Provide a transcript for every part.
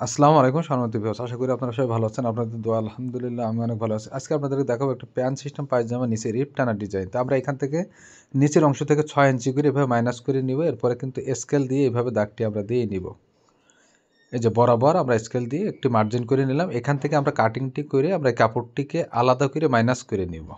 আসসালামু আলাইকুম সম্মানিত ভিউয়ার্স, আশা করি আপনারা সবাই ভালো আছেন। আপনাদের দোয়া আলহামদুলিল্লাহ আমি অনেক ভালো আছি। আজকে আপনাদেরকে দেখাবো একটা প্যান্ট সিস্টেম পায়জামা নিচে রিপ টানা ডিজাইন। তো আমরা এখান থেকে নিচের অংশ থেকে 6 ইঞ্চি করে এভাবে মাইনাস করে নিব। এরপরে কিন্তু স্কেল দিয়ে এভাবে দাগটি আমরা দিয়ে নিব। এই যে বরাবর আমরা স্কেল দিয়ে একটি মার্জিন করে নিলাম। এখান থেকে আমরা কাটিংটি করে আমরা কাপড়টিকে আলাদা করে মাইনাস করে নিব।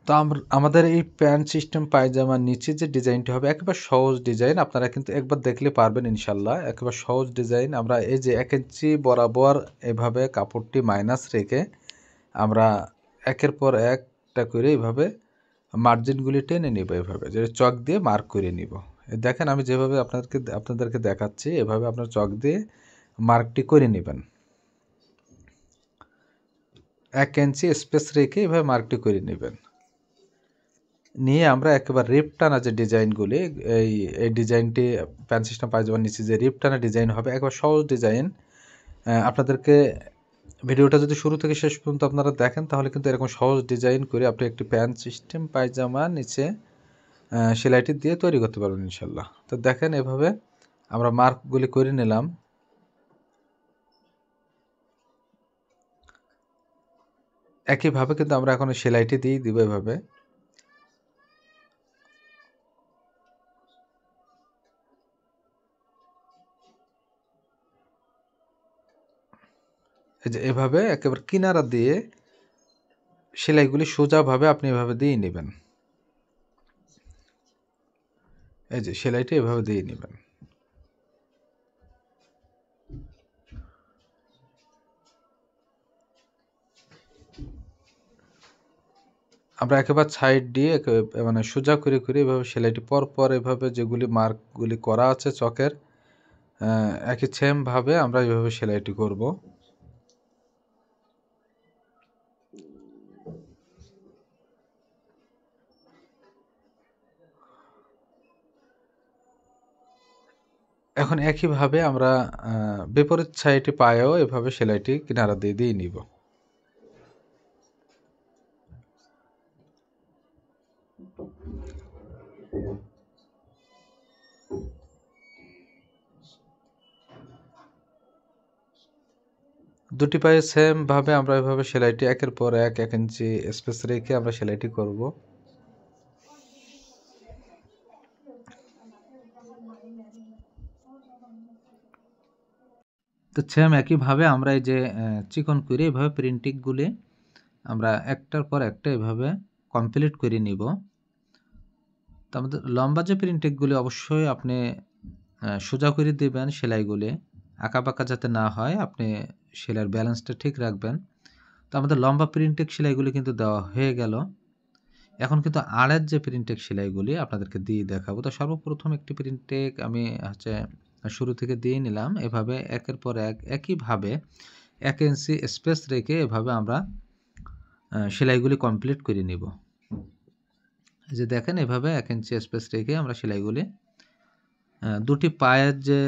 তো আমাদের এই প্যান্ট সিস্টেম পায়জামার নিচে যে ডিজাইনটি হবে একেবারে সহজ ডিজাইন, আপনারা কিন্তু একবার দেখলে পারবেন ইনশাল্লাহ। একেবারে সহজ ডিজাইন। আমরা এই যে 1 ইঞ্চি বরাবর এভাবে কাপড়টি মাইনাস রেখে আমরা একের পর একটা করে এভাবে মার্জিনগুলি টেনে নিব, এভাবে যে চক দিয়ে মার্ক করে নিব। দেখেন আমি যেভাবে আপনাদেরকে দেখাচ্ছি এভাবে আপনার চক দিয়ে মার্কটি করে নেবেন। 1 ইঞ্চি স্পেস রেখে এভাবে মার্কটি করে নেবেন। নিয়ে আমরা একেবারে রিপ টানা যে ডিজাইনগুলি, এই ডিজাইনটি প্যান্ট সিস্টেম পায়জামার নিচে যে রিপ টানা ডিজাইন হবে একবার সহজ ডিজাইন। আপনাদেরকে ভিডিওটা যদি শুরু থেকে শেষ পর্যন্ত আপনারা দেখেন তাহলে কিন্তু এরকম সহজ ডিজাইন করে আপনি একটি প্যান্ট সিস্টেম পায়জামা নিচে সেলাইটি দিয়ে তৈরি করতে পারবেন ইনশাল্লাহ। তো দেখেন এভাবে আমরা মার্কগুলি করে নিলাম। একইভাবে কিন্তু আমরা এখন সেলাইটি দিয়ে দিব এভাবে। এই যে এভাবে একেবারে কিনারা দিয়ে সেলাইগুলি সোজাভাবে আপনি এভাবে দিয়ে নেবেন। এই যে সেলাইটি এভাবে দিয়ে নেবেন। আমরা একেবারে সাইড দিয়ে মানে সোজা করে করে এভাবে সেলাইটি পর এভাবে যেগুলি মার্কগুলি করা আছে চকের, একই সেমভাবে আমরা এভাবে সেলাইটি করব। এখন একইভাবে আমরা বিপরীত সাইডে পায়েও এভাবে সেলাইটি কিনারা দিয়ে দিয়ে নিব। দুটি পায়ে সেমভাবে আমরা এভাবে সেলাইটি একের পর এক 1 ইঞ্চি স্পেস রেখে আমরা সেলাইটি করব। তো সেম একইভাবে আমরা এই যে চিকন করে এভাবে প্রিন্টিংগুলি আমরা একটার পর একটা এভাবে কমপ্লিট করে নিব। তো আমাদের লম্বা যে প্রিন্টিংগুলি অবশ্যই আপনি সোজা করে দেবেন, সেলাইগুলি আঁকাবাঁকা যাতে না হয়, আপনি সেলাইয়ের ব্যালেন্সটা ঠিক রাখবেন। তো আমাদের লম্বা প্রিন্টেক সেলাইগুলি কিন্তু দেওয়া হয়ে গেল। এখন কিন্তু আড়ের যে প্রিন্টেক সেলাইগুলি আপনাদেরকে দিয়ে দেখাবো। তো সর্বপ্রথম একটি প্রিন্টেক আমি শুরু থেকে দিয়ে নিলাম। এভাবে একের পর এক একইভাবে 1 ইঞ্চি স্পেস রেখে এভাবে আমরা সেলাইগুলি কমপ্লিট করে নিব। এই যে দেখেন এভাবে 1 ইঞ্চি স্পেস রেখে আমরা সেলাইগুলি দুটি পায়ের যে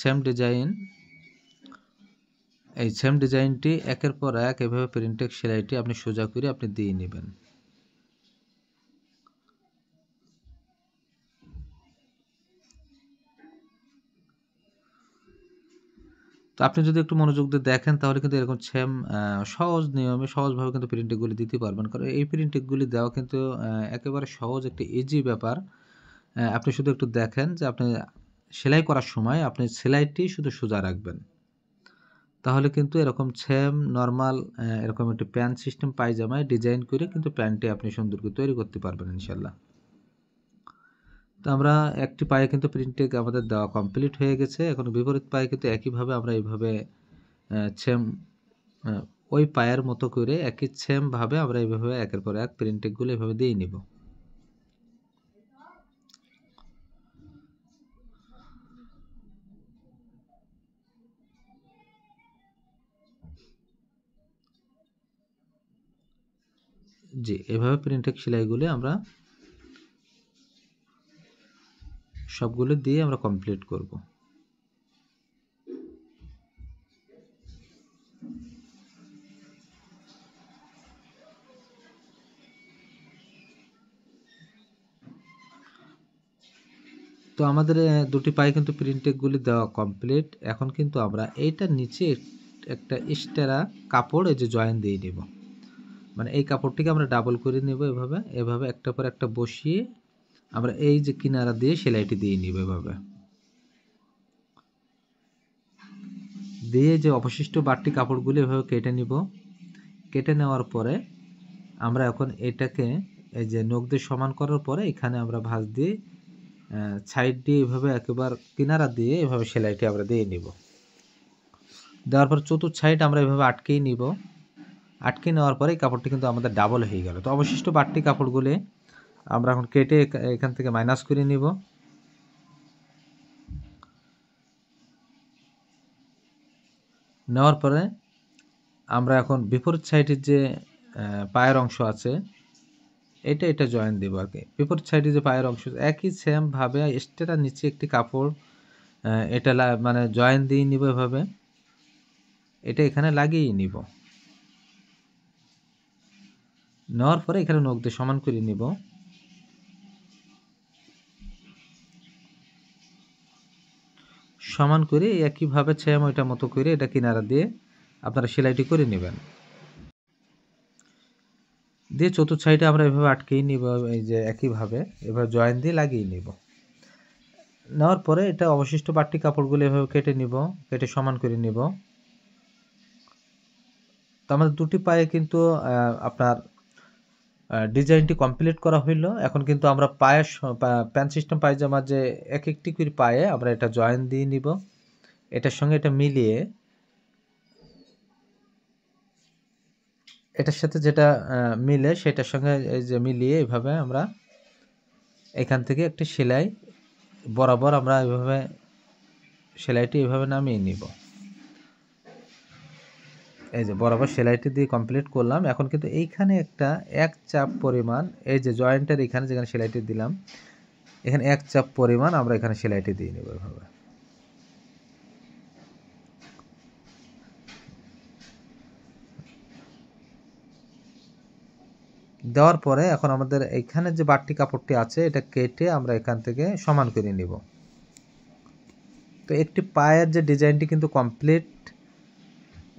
সেম ডিজাইন, এই সেম ডিজাইনটি একের পর এক এভাবে প্রিন্টেক সেলাইটি আপনি সোজা করে আপনি দিয়ে নেবেন। তো আপনি যদি একটু মনোযোগ দিয়ে দেখেন তাহলে কিন্তু এরকম সেম সহজ নিয়মে সহজভাবে কিন্তু প্রিন্টিংগুলি দিতে পারবেন। কারণ এই প্রিন্টিংগুলি দেওয়া কিন্তু একেবারে সহজ একটি ইজি ব্যাপার। আপনি শুধু একটু দেখেন যে আপনি সেলাই করার সময় আপনি সেলাইটি শুধু সোজা রাখবেন। তাহলে কিন্তু এরকম সেম নরমাল এরকম একটি প্যান্ট সিস্টেম পায়জামায় ডিজাইন করে কিন্তু প্যান্টটি আপনি সুন্দর করে তৈরি করতে পারবেন ইনশাল্লাহ। তো আমরা একটি পায়ে কিন্তু প্রিন্টিং আমাদের দেওয়া কমপ্লিট হয়ে গেছে। এখন বিপরীত পায়ে কিন্তু একইভাবে আমরা এইভাবে সেম ওই পায়ের মতো করে একই সেমভাবে আমরা এইভাবে একের পর এক প্রিন্টিংগুলো এভাবে দিয়ে নিব। জি, এভাবে প্রিন্টিং সেলাইগুলি আমরা সবগুলো দিয়ে আমরা কমপ্লিট করব। তো আমাদের দুটি পায়ে কিন্তু প্রিন্টেকগুলি দেওয়া কমপ্লিট। এখন কিন্তু আমরা এইটার নিচে একটা এক্সট্রা কাপড় এই যে জয়েন দিয়ে নেব, মানে এই কাপড়টিকে আমরা ডাবল করে নেব এভাবে এভাবে একটার পর একটা বসিয়ে আমরা এই যে কিনারা দিয়ে সেলাইটি দিয়ে নিব এভাবে দিয়ে যে অবশিষ্ট বাড়তি কাপড়গুলি এভাবে কেটে নিব। কেটে নেওয়ার পরে আমরা এখন এটাকে এই যে নখ দিয়ে সমান করার পরে এখানে আমরা ভাঁজ দিয়ে সাইড দিয়ে এভাবে একেবারে কিনারা দিয়ে এভাবে সেলাইটি আমরা দিয়ে নিব। দেওয়ার পর চতুর্থ সাইড আমরা এভাবে আটকেই নিব। আটকে নেওয়ার পরে এই কাপড়টি কিন্তু আমাদের ডাবল হয়ে গেল। তো অবশিষ্ট বাড়তি কাপড়গুলি আমরা এখন কেটে এখান থেকে মাইনাস করে নিব। নেওয়ার পরে আমরা এখন বিপরীত সাইডের যে পায়ের অংশ আছে এটা জয়েন দেব আর কি। বিপরীত সাইডে যে পায়ের অংশ একই সেম ভাবে এক্সট্রা নিচে একটি কাপড় এটা মানে জয়েন দিয়ে নিব এভাবে, এটা এখানে লাগিয়ে নিব। নেওয়ার পরে এখানে নখ দিয়ে সমান করে নিব। সমান করে একইভাবে সেম ওইটা মতো করে এটা কিনারা দিয়ে আপনারা সেলাইটি করে নেবেন। দিয়ে চতুর্থ সাইডে আমরা এভাবে আটকেই নিব, এই যে একইভাবে এভাবে জয়েন দিয়ে লাগিয়ে নিব। নেওয়ার পরে এটা অবশিষ্ট বাড়তি কাপড়গুলো এভাবে কেটে নিব, কেটে সমান করে নিব। তো আমাদের দুটি পায়ে কিন্তু আপনার ডিজাইনটি কমপ্লিট করা হইলো। এখন কিন্তু আমরা পায়ের প্যান্ট সিস্টেম পায়জামার যে এক একটি করে পায়ে আমরা এটা জয়েন দিয়ে নিব। এটার সঙ্গে এটা মিলিয়ে এটার সাথে যেটা মিলে সেটার সঙ্গে এই যে মিলিয়ে এইভাবে আমরা এখান থেকে একটি সেলাই বরাবর আমরা এইভাবে সেলাইটি এইভাবে নামিয়ে নিব। এই যে বরাবর সেলাইটি দিয়ে কমপ্লিট করলাম। এখন কিন্তু এইখানে একটা এক চাপ পরিমাণ এই যে জয়েন্টের এখানে যেখানে সেলাইটি দিলাম এখানে এক চাপ পরিমাণ আমরা এখানে সেলাইটি দিয়ে নেব এভাবে। দেওয়ার পরে এখন আমাদের এইখানে যে বাড়তি কাপড়টি আছে এটা কেটে আমরা এখান থেকে সমান করে নিব। তো একটি পায়ের যে ডিজাইনটি কিন্তু কমপ্লিট,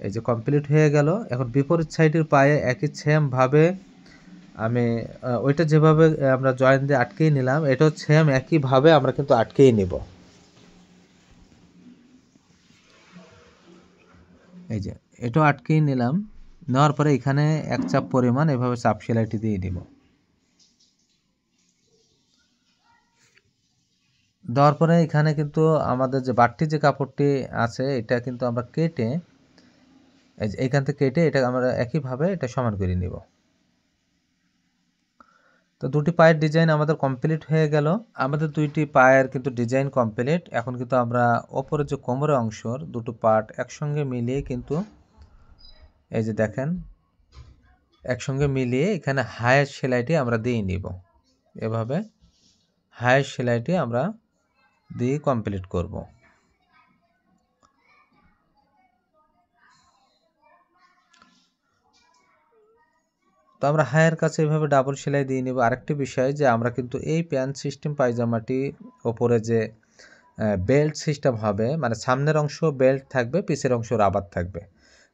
এই যে কমপ্লিট হয়ে গেল। এখন বিপরীত সাইডের পায়ে একই সেম ভাবে আমি ওইটা যেভাবে আমরা জয়েন দিয়ে আটকেই নিলাম এটাও সেম একইভাবে আমরা কিন্তু আটকেই নিব। এই যে এটাও আটকেই নিলাম। নেওয়ার পরে এখানে এক চাপ পরিমাণ এভাবে চাপ সেলাইটি দিয়ে দিব। দেওয়ার পরে এখানে কিন্তু আমাদের যে বাড়তি যে কাপড়টি আছে এটা কিন্তু আমরা কেটে এইখান থেকে কেটে এটা আমরা একইভাবে এটা সমান করে নিব। তো দুটি পায়ের ডিজাইন আমাদের কমপ্লিট হয়ে গেল। আমাদের দুইটি পায়ের কিন্তু ডিজাইন কমপ্লিট। এখন কিন্তু আমরা ওপরে যে কোমরের অংশর দুটো পার্ট একসঙ্গে মিলিয়ে কিন্তু এই যে দেখেন একসঙ্গে মিলিয়ে এখানে হায়ের সেলাইটি আমরা দিয়ে নিব। এভাবে হায়ের সেলাইটি আমরা দিয়ে কমপ্লিট করব। তো আমরা হায়ের কাছে এভাবে ডাবল সেলাই দিয়ে নিব। আরেকটি বিষয় যে আমরা কিন্তু এই প্যান্ট সিস্টেম পায়জামাটি ওপরে যে বেল্ট সিস্টেম হবে, মানে সামনের অংশ বেল্ট থাকবে, পিছের অংশ রাবার থাকবে।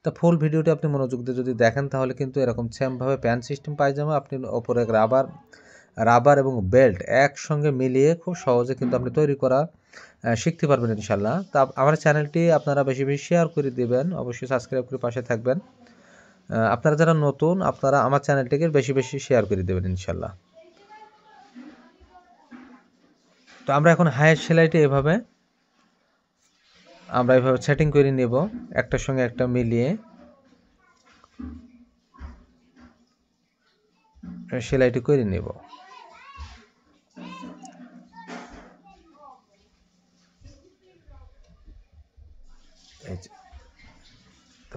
তো ফুল ভিডিওটি আপনি মনোযোগ দিয়ে যদি দেখেন তাহলে কিন্তু এরকম সেমভাবে প্যান্ট সিস্টেম পায়জামা আপনি ওপরে রাবার এবং বেল্ট একসঙ্গে মিলিয়ে খুব সহজে কিন্তু আপনি তৈরি করা শিখতে পারবেন ইনশাল্লাহ। তা আমার চ্যানেলটি আপনারা বেশি বেশি শেয়ার করে দিবেন, অবশ্যই সাবস্ক্রাইব করে পাশে থাকবেন। আপনারা যারা নতুন আপনারা আমার চ্যানেলটিকে বেশি বেশি শেয়ার করে দেবেন ইনশাল্লাহ। তো আমরা এখন হায়ের সেলাইটি এভাবে আমরা এভাবে সেটিং করে নেব, একটার সঙ্গে একটা মিলিয়ে সেলাইটি করে নেব।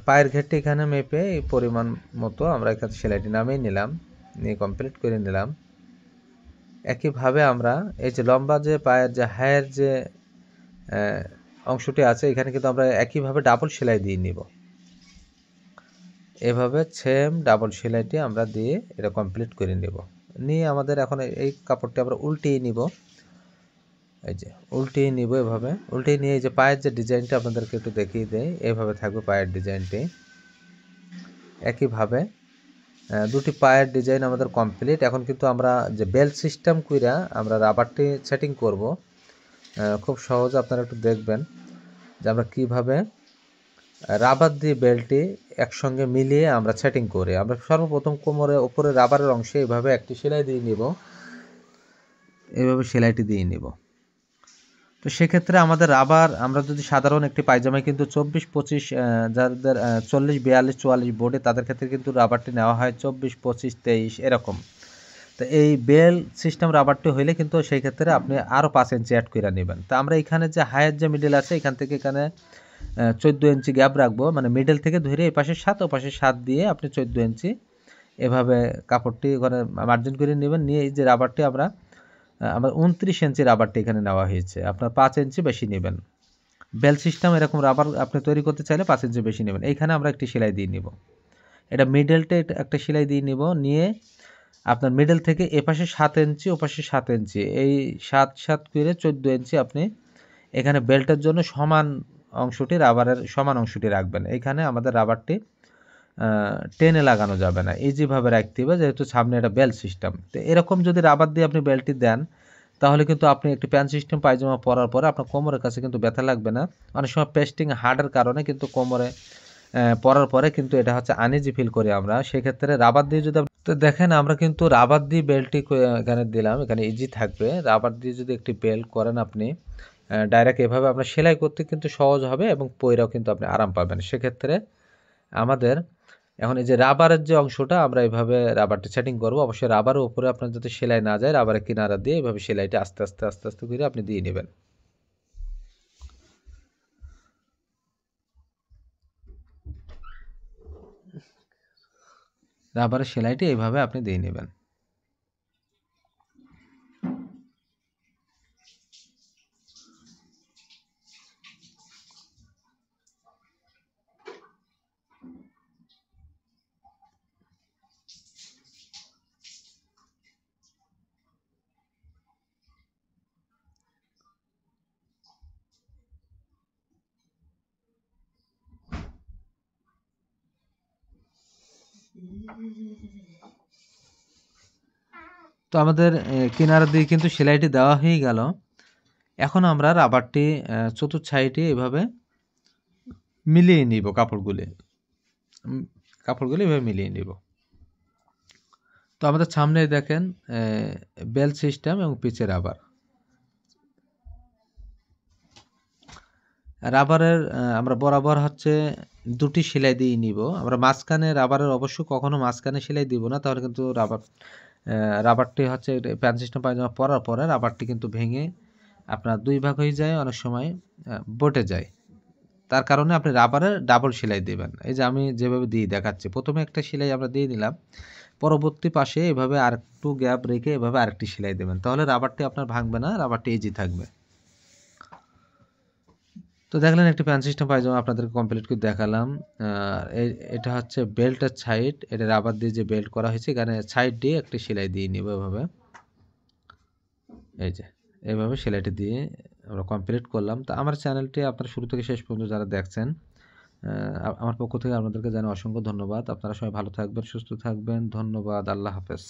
পায়ের ঘেরটি এখানে মেপে এই পরিমাণ মতো আমরা এখানে সেলাইটি নামিয়ে নিলাম, নিয়ে কমপ্লিট করে নিলাম। একইভাবে আমরা এই যে লম্বা যে পায়ের যে হায়ের যে অংশটি আছে এখানে কিন্তু আমরা একইভাবে ডাবল সেলাই দিয়ে নিব। এভাবে সেম ডাবল সেলাইটি আমরা দিয়ে এটা কমপ্লিট করে নেব। নিয়ে আমাদের এখন এই কাপড়টি আমরা উল্টিয়ে নিব। এই যে উল্টিয়ে নিব, এভাবে উল্টিয়ে নিয়ে এই যে পায়ের যে ডিজাইনটা আপনাদেরকে একটু দেখিয়ে দেয়, এইভাবে থাকবে পায়ের ডিজাইনটি। একইভাবে দুটি পায়ের ডিজাইন আমাদের কমপ্লিট। এখন কিন্তু আমরা যে বেল্ট সিস্টেম কইরা আমরা রাবারটি সেটিং করব। খুব সহজ, আপনারা একটু দেখবেন যে আমরা কিভাবে রাবার দিয়ে বেল্টটি একসঙ্গে মিলিয়ে আমরা সেটিং করি। আমরা সর্বপ্রথম কোমরের উপরে রাবারের অংশে এইভাবে একটি সেলাই দিয়ে নিব, এইভাবে সেলাইটি দিয়ে নিব। তো সেক্ষেত্রে আমাদের রাবার, আমরা যদি সাধারণ একটি পায়জামায় কিন্তু 24-25 যাদের 40-42-44 বোর্ডে, তাদের ক্ষেত্রে কিন্তু রাবারটি নেওয়া হয় 24-25-23 এরকম। তো এই বেল সিস্টেম রাবারটি হইলে কিন্তু সেই ক্ষেত্রে আপনি আরও 5 ইঞ্চি অ্যাড করে নেবেন। তো আমরা এখানে যে হায়ার যে মিডল আছে, এখান থেকে এখানে 14 ইঞ্চি গ্যাপ রাখবো, মানে মিডল থেকে ধরে এই পাশে 7 ও পাশে 7 দিয়ে আপনি 14 ইঞ্চি এভাবে কাপড়টি ওখানে মার্জিন করে নেবেন। নিয়ে এই যে রাবারটি আমরা 29 ইঞ্চি রাবারটি এখানে নেওয়া হয়েছে, আপনার 5 ইঞ্চি বেশি নেবেন। বেল সিস্টেম এরকম রাবার আপনি তৈরি করতে চাইলে 5 ইঞ্চি বেশি নেবেন। এইখানে আমরা একটি সেলাই দিয়ে নিব, এটা মিডলটা একটা সেলাই দিয়ে নিব। নিয়ে আপনার মিডল থেকে এপাশে 7 ইঞ্চি, ওপাশে 7 ইঞ্চি, এই 7-7 করে 14 ইঞ্চি আপনি এখানে বেল্টের জন্য সমান অংশটি, রাবারের সমান অংশটি রাখবেন। এইখানে আমাদের রাবারটি টেনে লাগানো যাবে না, ইজিভাবে রাখতে হবে, যেহেতু সামনে এটা বেল্ট সিস্টেম। তো এরকম যদি রাবার দিয়ে আপনি বেল্টটি দেন, তাহলে কিন্তু আপনি একটি প্যান্ট সিস্টেম পায়জামা পরার পরে আপনার কোমরের কাছে কিন্তু ব্যথা লাগবে না। অনেক সময় পেস্টিং হার্ডের কারণে কিন্তু কোমরে পরার পরে কিন্তু এটা হচ্ছে আনইজি ফিল করি আমরা। সেক্ষেত্রে রাবার দিয়ে যদি, তো দেখেন আমরা কিন্তু রাবার দিয়ে বেল্টটি এখানে দিলাম, এখানে ইজি থাকবে। রাবার দিয়ে যদি একটি বেল্ট করেন আপনি ডাইরেক্ট এভাবে আপনার সেলাই করতে কিন্তু সহজ হবে এবং পয়রাও কিন্তু আপনি আরাম পাবেন। সেক্ষেত্রে আমাদের এখন এই যে রাবারের যে অংশটা, আমরা এইভাবে রাবারটি সেটিং করব। অবশ্যই রাবারের উপরে আপনার যাতে সেলাই না যায়, রাবারের কিনারা দিয়ে এইভাবে সেলাইটা আস্তে আস্তে আস্তে আস্তে করে আপনি দিয়ে নেবেন। রাবারের সেলাইটি এইভাবে আপনি দিয়ে নেবেন। তো আমাদের কিনারা দিয়ে কিন্তু সেলাইটি দেওয়া হয়ে গেল। এখন আমরা রাবারটি চতুর্থ সাইডে এভাবে মিলিয়ে নিব, কাপড়গুলি এভাবে মিলিয়ে নিব। তো আমাদের সামনে দেখেন বেল্ট সিস্টেম এবং পিছে রাবারের আমরা বরাবর হচ্ছে দুটি সেলাই দিয়ে নিব। আমরা মাঝখানে রাবারের অবশ্যই কখনো মাঝখানে সেলাই দিব না, তাহলে কিন্তু রাবারটি হচ্ছে প্যান্ট সিস্টেম পায়জামা পরার পরে রাবারটি কিন্তু ভেঙে আপনার 2 ভাগ হয়ে যায়, অনেক সময় বটে যায়। তার কারণে আপনি রাবারের ডাবল সেলাই দেবেন। এই যে আমি যেভাবে দিয়ে দেখাচ্ছি, প্রথমে একটা সেলাই আমরা দিয়ে দিলাম, পরবর্তী পাশে এভাবে আরেকটু গ্যাপ রেখে এভাবে আরেকটি সেলাই দেবেন, তাহলে রাবারটি আপনার ভাঙবে না, রাবারটি ইজি থাকবে। তো দেখলেন একটি প্যান্ট সিস্টেম পায়জামা আপনাদেরকে কমপ্লিট করে দেখালাম। এটা হচ্ছে বেল্টের সাইড, এটা রাবার দিয়ে যে বেল্ট করা হয়েছে, এখানে সাইড দিয়ে একটি সেলাই দিয়ে নিব এভাবে। এই যে এইভাবে সেলাইটি দিয়ে আমরা কমপ্লিট করলাম। তো আমার চ্যানেলটি আপনারা শুরু থেকে শেষ পর্যন্ত যারা দেখছেন, আমার পক্ষ থেকে আপনাদেরকে জানাই অসংখ্য ধন্যবাদ। আপনারা সবাই ভালো থাকবেন, সুস্থ থাকবেন। ধন্যবাদ। আল্লাহ হাফেজ।